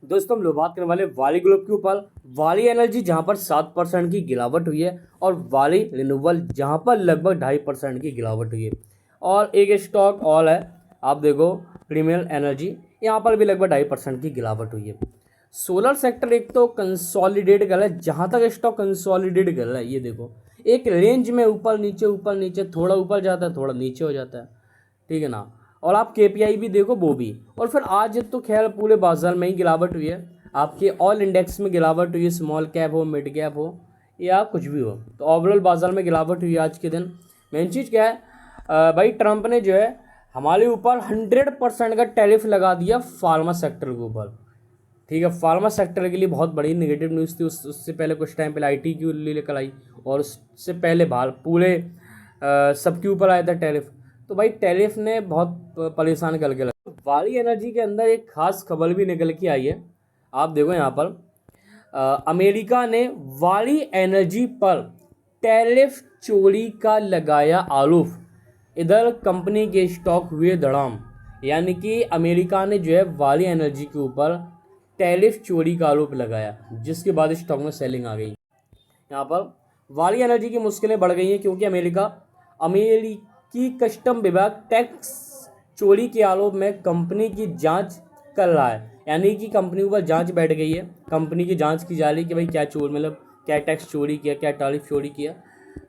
दोस्तों हम लोग बात करने वाले वाली ग्रुप के ऊपर। वाली एनर्जी जहां पर 7% की गिरावट हुई है और वाली रिन्यूएबल जहां पर लगभग 2.5% की गिरावट हुई है। और एक स्टॉक ऑल है, आप देखो प्रीमियर एनर्जी, यहाँ पर भी लगभग 2.5% की गिरावट हुई है। सोलर सेक्टर एक तो कंसोलिडेट कर रहा है, जहाँ तक स्टॉक कंसोलिडेट कर रहा है ये देखो एक रेंज में ऊपर नीचे थोड़ा ऊपर जाता है थोड़ा नीचे हो जाता है, ठीक है ना। और आप केपीआई भी देखो वो भी। और फिर आज तो खैर पूरे बाजार में ही गिरावट हुई है, आपके ऑल इंडेक्स में गिरावट हुई है, स्मॉल कैप हो मिड कैप हो या कुछ भी हो, तो ओवरऑल बाजार में गिरावट हुई है आज के दिन। मेन चीज़ क्या है, भाई ट्रंप ने जो है हमारे ऊपर 100% का टैरिफ लगा दिया फार्मा सेक्टर के ऊपर, ठीक है। फार्मा सेक्टर के लिए बहुत बड़ी नेगेटिव न्यूज़ थी। उससे पहले कुछ टाइम पहले आईटी की लिए लेकर आई, और उससे पहले बाहर पूरे सबके ऊपर आया था टैरिफ। तो भाई टैरिफ ने बहुत परेशान करके लगा। वाली एनर्जी के अंदर एक खास खबर भी निकल के आई है, आप देखो यहाँ पर अमेरिका ने वाली एनर्जी पर टैरिफ चोरी का लगाया आरोप। इधर कंपनी के स्टॉक हुए धड़ाम, यानी कि अमेरिका ने जो है वाली एनर्जी के ऊपर टैरिफ चोरी का आरोप लगाया, जिसके बाद स्टॉक में सेलिंग आ गई। यहाँ पर वाली एनर्जी की मुश्किलें बढ़ गई हैं क्योंकि अमेरिकी कस्टम विभाग टैक्स चोरी के आरोप में कंपनी की जांच कर रहा है। यानी कि कंपनी के ऊपर जांच बैठ गई है, कंपनी की जांच की जा रही है कि भाई क्या चोर मतलब क्या टैक्स चोरी किया, क्या टैरिफ चोरी किया।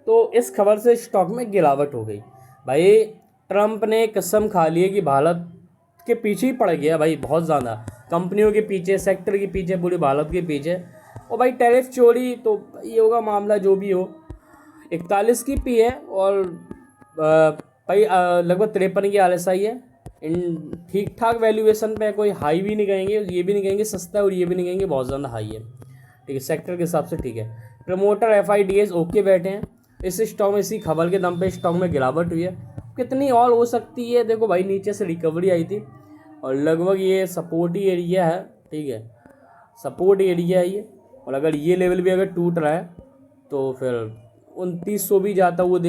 तो इस खबर से स्टॉक में गिरावट हो गई। भाई ट्रंप ने कसम खा ली है कि भारत के पीछे ही पड़ गया भाई, बहुत ज़्यादा कंपनियों के पीछे, सेक्टर के पीछे, पूरे भारत के पीछे। और भाई टैरिफ चोरी तो ये होगा मामला जो भी हो। 41 की पी है और भाई लगभग 53 की RSI है। इन ठीक ठाक वैल्यूएशन पे, कोई हाई भी नहीं कहेंगे, ये भी नहीं कहेंगे सस्ता है और ये भी नहीं कहेंगे बहुत ज़्यादा हाई है, ठीक है। सेक्टर के हिसाब से ठीक है। प्रमोटर FIDs ओके बैठे हैं इस स्टॉक में। इसी खबर के दम पे स्टॉक में गिरावट हुई है। कितनी और हो सकती है, देखो भाई नीचे से रिकवरी आई थी और लगभग ये सपोर्ट ही एरिया है, ठीक है, सपोर्ट एरिया है ये। और अगर ये लेवल भी अगर टूट रहा है तो फिर 2900 भी जाता हुआ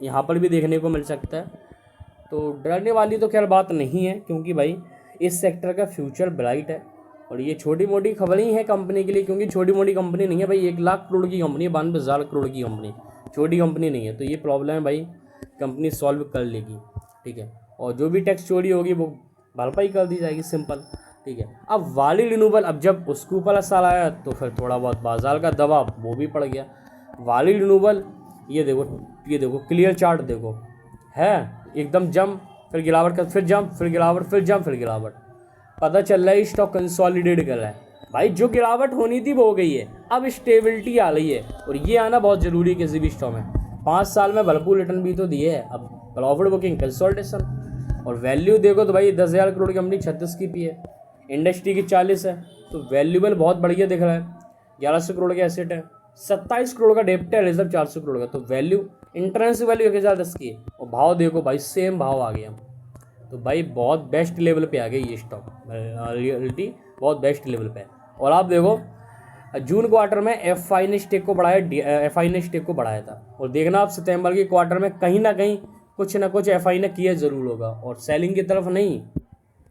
यहाँ पर भी देखने को मिल सकता है। तो डरने वाली तो खैर बात नहीं है, क्योंकि भाई इस सेक्टर का फ्यूचर ब्राइट है। और ये छोटी मोटी खबर ही है कंपनी के लिए, क्योंकि छोटी मोटी कंपनी नहीं है भाई, 1 लाख करोड़ की कंपनी है, 92,000 करोड़ की कंपनी, छोटी कंपनी नहीं है। तो ये प्रॉब्लम है भाई, कंपनी सॉल्व कर लेगी, ठीक है। और जो भी टैक्स चोरी होगी वो भरपाई कर दी जाएगी, सिंपल, ठीक है। अब वाली रिन्यूएबल, अब जब उसके ऊपर असर आया तो फिर थोड़ा बहुत बाजार का दबाव वो भी पड़ गया। वाली रिन्यूएबल ये देखो क्लियर चार्ट देखो है, एकदम जंप फिर गिरावट का, फिर जंप फिर गिरावट, फिर जंप फिर गिरावट। पता चल रहा है स्टॉक कंसोलिडेट कर रहा है भाई। जो गिरावट होनी थी वो हो गई है, अब स्टेबिलिटी आ रही है और ये आना बहुत ज़रूरी है किसी भी स्टॉक में। 5 साल में भरपूर रिटर्न भी तो दिए है, अब प्रॉफिट बुकिंग कंसोलिडेशन। और वैल्यू देखो तो भाई 10,000 करोड़ की कंपनी 36 की पी है, इंडस्ट्री की 40 है, तो वैल्यूबल बहुत बढ़िया दिख रहा है। 1100 करोड़ के एसेट है, 27 करोड़ का डेप्ट है, रिजर्व 400 करोड़ का, तो वैल्यू इंट्रेंस वैल्यू 1010 की है। और भाव देखो भाई सेम भाव आ गया, तो भाई बहुत बेस्ट लेवल पे आ गई ये स्टॉक, रियलिटी बहुत बेस्ट लेवल पे है। और आप देखो जून क्वार्टर में FI ने स्टेक को बढ़ाया, FI ने स्टेक को बढ़ाया था। और देखना आप सितंबर के क्वार्टर में कहीं ना कहीं कुछ ना कुछ FI ने किया ज़रूर होगा, और सेलिंग की तरफ नहीं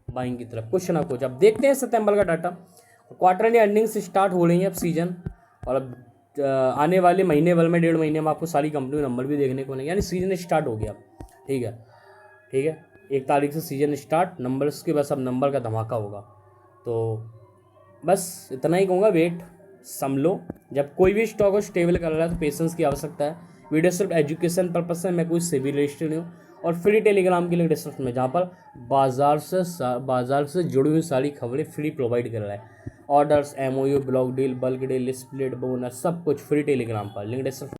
बाइंग की तरफ कुछ ना कुछ। अब देखते हैं सितंबर का डाटा। क्वार्टरली अर्निंग्स स्टार्ट हो रही हैं अब सीजन, और अब आने वाले महीने भर में, 1.5 महीने में आपको सारी कंपनी नंबर भी देखने को नहीं, यानी सीजन स्टार्ट हो गया, ठीक है, ठीक है। 1 तारीख से सीजन स्टार्ट, नंबर्स के बस अब नंबर का धमाका होगा। तो बस इतना ही कहूँगा, वेट संभलो। जब कोई भी स्टॉक को स्टेबल कर रहा है तो पेशेंस की आवश्यकता है। वीडियो सिर्फ एजुकेशन पर्पस से, मैं कोई सेबी रजिस्टर्ड नहीं हूँ। और फ्री टेलीग्राम के लिंक डिस्क्रिप्शन में, जहाँ पर बाजार से जुड़ी हुई सारी खबरें फ्री प्रोवाइड कर रहा है। Orders, MOU, block deal, bulk deal, split, bonus, सब कुछ फ्री टेलीग्राम पर, लिंक डिस्क्रिप्शन